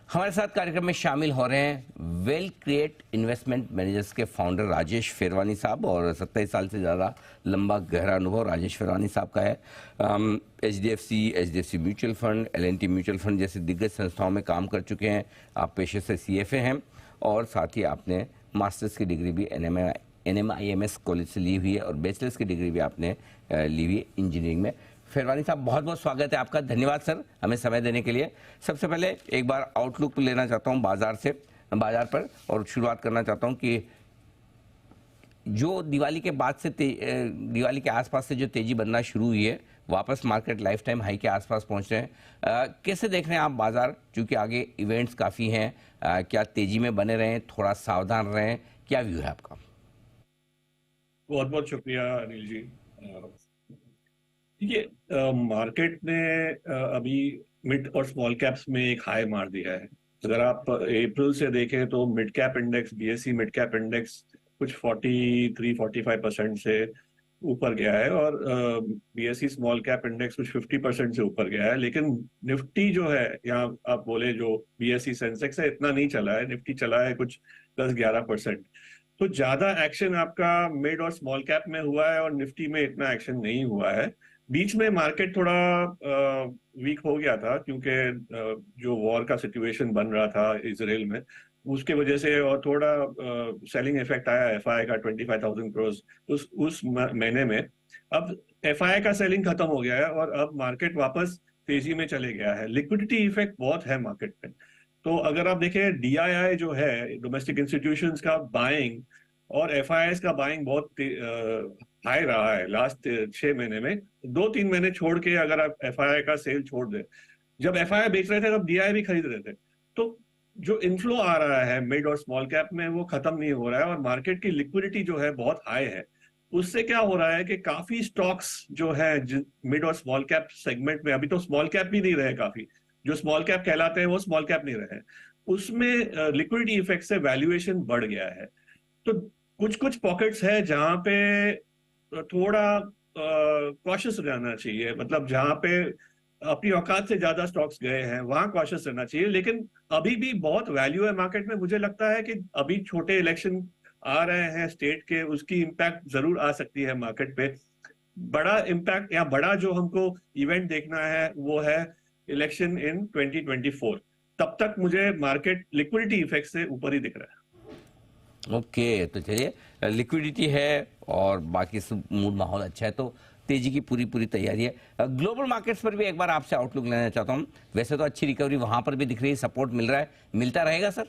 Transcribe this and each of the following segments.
हमारे साथ कार्यक्रम में शामिल हो रहे हैं वेल क्रिएट इन्वेस्टमेंट मैनेजर्स के फाउंडर राजेश फेरवानी साहब, और 27 साल से ज़्यादा लंबा गहरा अनुभव राजेश फेरवानी साहब का है। HDFC mutual fund, L&T mutual fund जैसे दिग्गज संस्थाओं में काम कर चुके हैं। आप पेशे से सीएफए हैं और साथ ही आपने मास्टर्स की डिग्री भी NMIMS कॉलेज से ली हुई है और बैचलर्स की डिग्री भी आपने ली हुई है इंजीनियरिंग में। फेरवानी साहब, बहुत बहुत स्वागत है आपका। धन्यवाद सर हमें समय देने के लिए। सबसे पहले एक बार आउटलुक लेना चाहता हूं बाजार पर, और शुरुआत करना चाहता हूं कि जो दिवाली के बाद से दिवाली के आसपास से जो तेजी बनना शुरू हुई है, वापस मार्केट लाइफ टाइम हाई के आसपास पहुंच रहे हैं। कैसे देख रहे हैं आप बाजार, क्योंकि आगे इवेंट्स काफ़ी हैं। क्या तेजी में बने रहें, थोड़ा सावधान रहें, क्या व्यू है आपका? बहुत बहुत शुक्रिया अनिल जी। देखिए, मार्केट ने अभी मिड और स्मॉल कैप्स में एक हाई मार दिया है। अगर आप अप्रैल से देखें तो mid cap index, BSE mid cap index कुछ 43-45% से ऊपर गया है और BSE स्मॉल कैप इंडेक्स कुछ 50% से ऊपर गया है। लेकिन निफ्टी जो है, यहाँ आप बोले जो BSE सेंसेक्स है, इतना नहीं चला है। निफ्टी चला है कुछ 10-11%। तो ज्यादा एक्शन आपका मिड और स्मॉल कैप में हुआ है और निफ्टी में इतना एक्शन नहीं हुआ है। बीच में मार्केट थोड़ा वीक हो गया था क्योंकि जो वॉर का सिचुएशन बन रहा था इजराइल में, उसके वजह से, और थोड़ा सेलिंग इफेक्ट आया एफआई का 25,000 करोड़ उस महीने में। अब एफआई का सेलिंग खत्म हो गया है और अब मार्केट वापस तेजी में चले गया है। लिक्विडिटी इफेक्ट बहुत है मार्केट में। तो अगर आप देखें DII जो है, डोमेस्टिक इंस्टीट्यूशंस का बाइंग और FIIs का बाइंग बहुत हाई रहा है लास्ट 6 महीने में। 2-3 महीने छोड़ के अगर आप FII का सेल छोड़ दें, जब FII बेच रहे थे तब DII भी खरीद रहे थे। तो जो इनफ्लो आ रहा है मिड और स्मॉल कैप में वो खत्म नहीं हो रहा है और मार्केट की लिक्विडिटी जो है बहुत हाई है। उससे क्या हो रहा है कि काफी स्टॉक्स जो है मिड और स्मॉल कैप सेगमेंट में, अभी तो स्मॉल कैप भी नहीं रहे, काफी जो स्मॉल कैप कहलाते हैं वो स्मॉल कैप नहीं रहे, उसमें लिक्विडिटी इफेक्ट से वैल्यूएशन बढ़ गया है। तो कुछ कुछ पॉकेट्स है जहां पे थोड़ा कॉशियस रहना चाहिए। मतलब जहां पे अपनी औकात से ज्यादा स्टॉक्स गए हैं वहां कॉशियस रहना चाहिए। लेकिन अभी भी बहुत वैल्यू है मार्केट में। मुझे लगता है कि अभी छोटे इलेक्शन आ रहे हैं स्टेट के, उसकी इम्पैक्ट जरूर आ सकती है मार्केट पे। बड़ा इम्पैक्ट या बड़ा जो हमको इवेंट देखना है वो है इलेक्शन इन 2024। तब तक मुझे मार्केट लिक्विडिटी इफेक्ट से ऊपर ही दिख रहा है। ओके, तो चलिए, लिक्विडिटी है और बाकी सब मूड माहौल अच्छा है, तो तेजी की पूरी पूरी तैयारी है। ग्लोबल मार्केट्स पर भी एक बार आपसे आउटलुक लेना चाहता हूँ। वैसे तो अच्छी रिकवरी वहां पर भी दिख रही है, सपोर्ट मिल रहा है, मिलता रहेगा सर?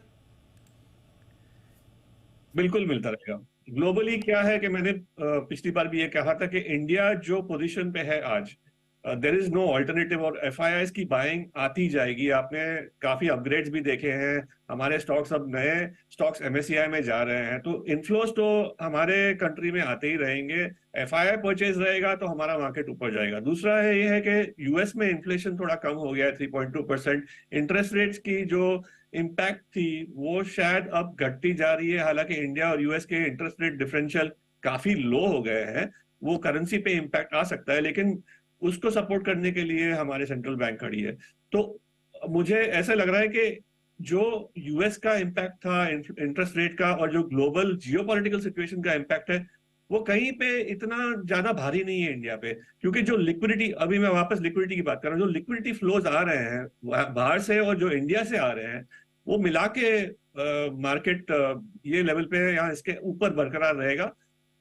बिल्कुल मिलता रहेगा। ग्लोबली क्या है कि मैंने पिछली बार भी ये कहा था कि इंडिया जो पोजीशन पे है आज, देर इज नो ऑल्टरनेटिव और FIIs की बाइंग आती जाएगी। आपने काफी अपग्रेड्स भी देखे हैं। हमारे स्टॉक्स, अब नए स्टॉक्स MSCI में जा रहे हैं, तो इन्फ्लोज तो हमारे कंट्री में आते ही रहेंगे। FII परचेज रहेगा तो हमारा मार्केट ऊपर जाएगा। दूसरा है ये है कि यूएस में इन्फ्लेशन थोड़ा कम हो गया है, 3.2%। इंटरेस्ट रेट्स की जो इम्पैक्ट थी वो शायद अब घटती जा रही है। हालांकि इंडिया और यूएस के इंटरेस्ट रेट डिफरेंशियल काफी लो हो गए हैं, वो करेंसी पे इम्पैक्ट आ सकता है, लेकिन उसको सपोर्ट करने के लिए हमारे सेंट्रल बैंक खड़ी है। तो मुझे ऐसा लग रहा है कि जो यूएस का इम्पैक्ट था इंटरेस्ट रेट का और जो ग्लोबल जियोपॉलिटिकल सिचुएशन का इम्पैक्ट है, वो कहीं पे इतना ज्यादा भारी नहीं है इंडिया पे। क्योंकि जो लिक्विडिटी, अभी मैं वापस लिक्विडिटी की बात कर रहा हूँ, जो लिक्विडिटी फ्लोज आ रहे हैं बाहर से और जो इंडिया से आ रहे हैं, वो मिला के मार्केट ये लेवल पे यहाँ इसके ऊपर बरकरार रहेगा।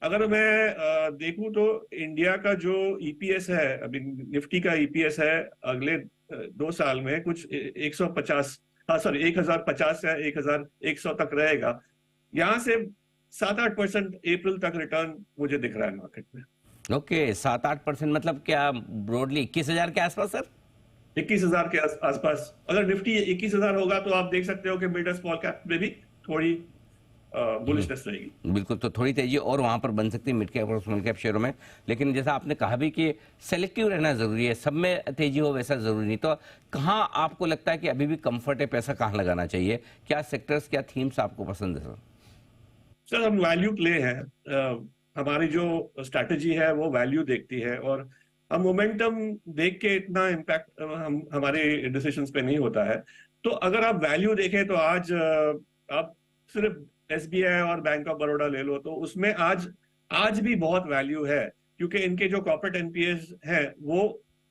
अगर मैं देखूं तो इंडिया का जो EPS है, अभी निफ्टी का EPS है अगले 2 साल में कुछ 150, हाँ सॉरी 1050 या 1100 तक रहेगा। यहाँ से 7-8% अप्रैल तक रिटर्न मुझे दिख रहा है मार्केट में। ओके, 7-8% मतलब क्या ब्रॉडली 21,000 के आसपास सर? 21,000 के आसपास अगर निफ्टी 21,000 होगा तो आप देख सकते हो कि मिड स्मॉल कैप में भी थोड़ी बुलिशनेस रहेगी। बिल्कुल, तो थोड़ी तेजी और वहां पर बन सकती है मिड कैप और स्मॉल कैप शेयरों में। लेकिन जैसा आपने कहा भी कि सेलेक्टिव रहना जरूरी है, सब में तेजी हो वैसा जरूरी नहीं। तो कहाँ आपको लगता है कि अभी भी कंफर्ट है, पैसा कहाँ लगाना चाहिए? क्या सेक्टर्स, क्या थीम्स आपको पसंद है सर? सर हम वैल्यू प्ले है। हमारी जो स्ट्रैटेजी है वो वैल्यू देखती है और हम मोमेंटम देख के इतना इम्पैक्ट हम हमारे डिसीजंस पे नहीं होता है। तो अगर आप वैल्यू देखें तो आज आप सिर्फ एसबीआई और बैंक ऑफ बड़ौदा ले लो तो उसमें आज आज भी बहुत वैल्यू है, क्योंकि इनके जो कॉर्पोरेट एनपीएस है वो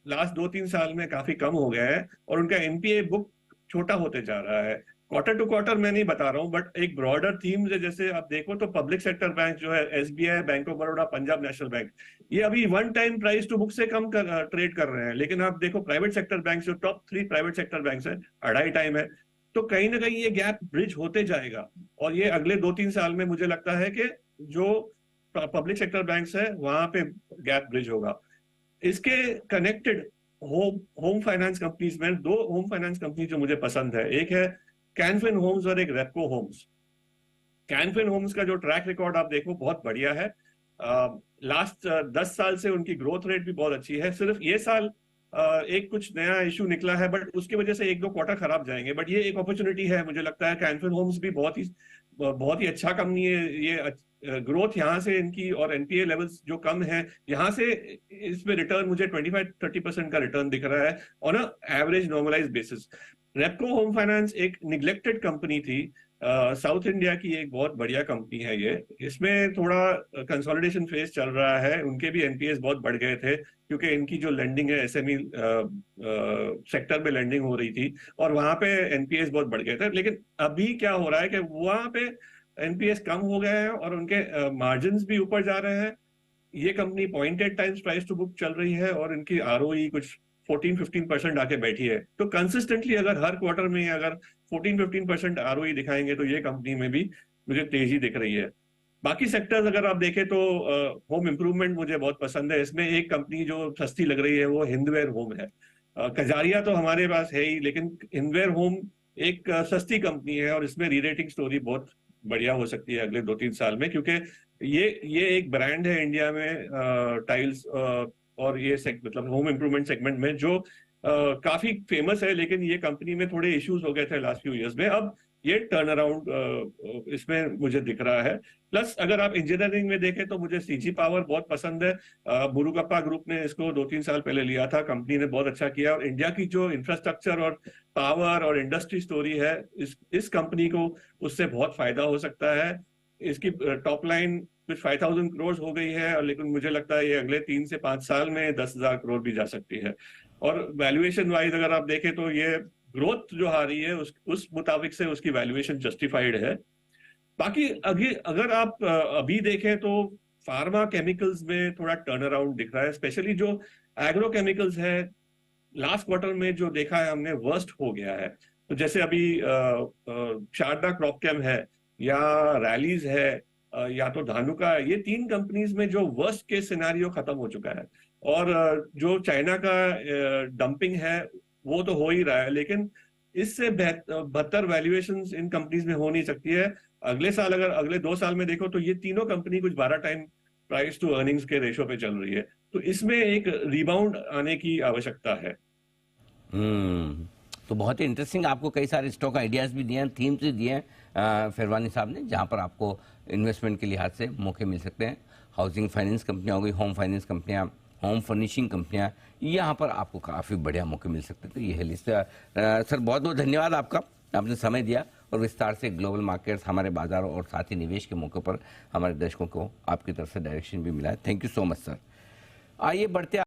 लास्ट 2-3 साल में काफी कम हो गया है और उनका एनपीए बुक छोटा होते जा रहा है। क्वार्टर टू क्वार्टर मैं नहीं बता रहा हूँ, बट एक ब्रॉडर थीम जैसे आप देखो तो पब्लिक सेक्टर बैंक जो है SBI, bank of Baroda, Punjab national bank, ये अभी one time price to book से कम ट्रेड कर रहे हैं। लेकिन आप देखो प्राइवेट सेक्टर बैंक, जो टॉप 3 प्राइवेट सेक्टर बैंक है, 2.5 टाइम है। तो कहीं ना कहीं ये गैप ब्रिज होते जाएगा और ये अगले 2-3 साल में मुझे लगता है कि जो पब्लिक सेक्टर बैंक्स है वहां पे गैप ब्रिज होगा। इसके कनेक्टेड होम फाइनेंस कंपनीज में 2 होम फाइनेंस कंपनी जो मुझे पसंद है, एक है कैन फिन होम्स और एक Repco homes. Can Fin Homes का जो ट्रैक रिकॉर्ड आप देखो बहुत बढ़िया है। लास्ट 10 साल से उनकी ग्रोथ रेट भी बहुत अच्छी है। सिर्फ ये साल एक कुछ नया इशू निकला है, बट उसकी वजह से 1-2 क्वार्टर खराब जाएंगे, बट ये एक अपॉर्चुनिटी है। मुझे लगता है कैन फिन होम्स भी बहुत ही अच्छा कंपनी है। ये ग्रोथ यहाँ से इनकी और एनपीए लेवल्स जो कम है यहाँ से इसमें रिटर्न मुझे 25-30% का रिटर्न दिख रहा है on average normalise basis. Repco home finance एक निग्लेक्टेड कंपनी थी, साउथ इंडिया की एक बहुत बढ़िया कंपनी है ये। इसमें थोड़ा कंसोलिडेशन फेज चल रहा है, उनके भी एनपीएस बहुत बढ़ गए थे क्योंकि इनकी जो लेंडिंग है एसएमई सेक्टर में लेंडिंग हो रही थी और वहां पे एनपीएस बहुत बढ़ गए थे। लेकिन अभी क्या हो रहा है कि वहां पे एनपीएस कम हो गए हैं और उनके मार्जिन भी ऊपर जा रहे हैं। ये company 0.8 times price to book चल रही है और इनकी आरओई कुछ 14-15% आके बैठी है। तो कंसिस्टेंटली अगर हर क्वार्टर में अगर 14-15% आरओई दिखाएंगे तो ये कंपनी में भी मुझे तेजी दिख रही है। बाकी सेक्टर्स अगर आप देखें तो होम इंप्रूवमेंट मुझे बहुत पसंद है। इसमें एक कंपनी जो सस्ती लग रही है वो हिंदवेयर होम है। कजारिया तो हमारे पास है ही, लेकिन हिंदवेयर होम एक सस्ती कंपनी है और इसमें रीरेटिंग स्टोरी बहुत बढ़िया हो सकती है अगले 2-3 साल में, क्योंकि ये एक ब्रांड है इंडिया में टाइल्स और ये मतलब होम इम्प्रूवमेंट सेगमेंट में जो काफी फेमस है। लेकिन ये कंपनी में थोड़े इश्यूज हो गए थे लास्ट फ्यू इयर्स में, अब ये टर्न अराउंड इसमें मुझे दिख रहा है। प्लस अगर आप इंजीनियरिंग में देखें तो मुझे सीजी पावर बहुत पसंद है। बुरुगप्पा ग्रुप ने इसको 2-3 साल पहले लिया था, कंपनी ने बहुत अच्छा किया और इंडिया की जो इंफ्रास्ट्रक्चर और पावर और इंडस्ट्री स्टोरी है इस कंपनी को उससे बहुत फायदा हो सकता है। इसकी टॉप लाइन कुछ 5,000 करोड़ हो गई है, और लेकिन मुझे लगता है ये अगले 3 से 5 साल में 10,000 करोड़ भी जा सकती है। और वैल्यूएशन वाइज अगर आप देखें तो ये ग्रोथ जो आ रही है उस मुताबिक से उसकी वैल्यूएशन जस्टिफाइड है। बाकी अगर आप अभी देखें तो फार्मा केमिकल्स में थोड़ा टर्न अराउंड दिख रहा है, स्पेशली जो एग्रो केमिकल्स है। लास्ट क्वार्टर में जो देखा है हमने वर्स्ट हो गया है। तो जैसे अभी शारदा क्रॉपकेम है या रैलीज है या तो धानुका, ये 3 कंपनीज में जो वर्स्ट केस सिनेरियो खत्म हो चुका है। और जो चाइना का डंपिंग है वो तो हो ही रहा है, लेकिन इससे बेहतर वैल्यूएशंस इन कंपनीज में हो नहीं सकती है। अगले साल अगर अगले 2 साल में देखो तो ये तीनों कंपनी कुछ 12 टाइम प्राइस टू अर्निंग्स के रेशो पे चल रही है। तो इसमें एक रिबाउंड आने की आवश्यकता है। तो बहुत ही इंटरेस्टिंग, आपको कई सारे स्टॉक आइडियाज भी दिए हैं, थीम्स भी दिए हैं फिरवानी साहब ने, जहां पर आपको इन्वेस्टमेंट के लिहाज से मौके मिल सकते हैं। हाउसिंग फाइनेंस कंपनियां हो गई, होम फाइनेंस कंपनियां, होम फर्निशिंग कंपनियां, यहाँ पर आपको काफ़ी बढ़िया मौके मिल सकते हैं। तो ये है लिस्ट। सर बहुत बहुत धन्यवाद आपका, आपने समय दिया और विस्तार से ग्लोबल मार्केट्स, हमारे बाजारों और साथ ही निवेश के मौके पर हमारे दर्शकों को आपकी तरफ से डायरेक्शन भी मिला है। Thank you so much sir. आइए बढ़ते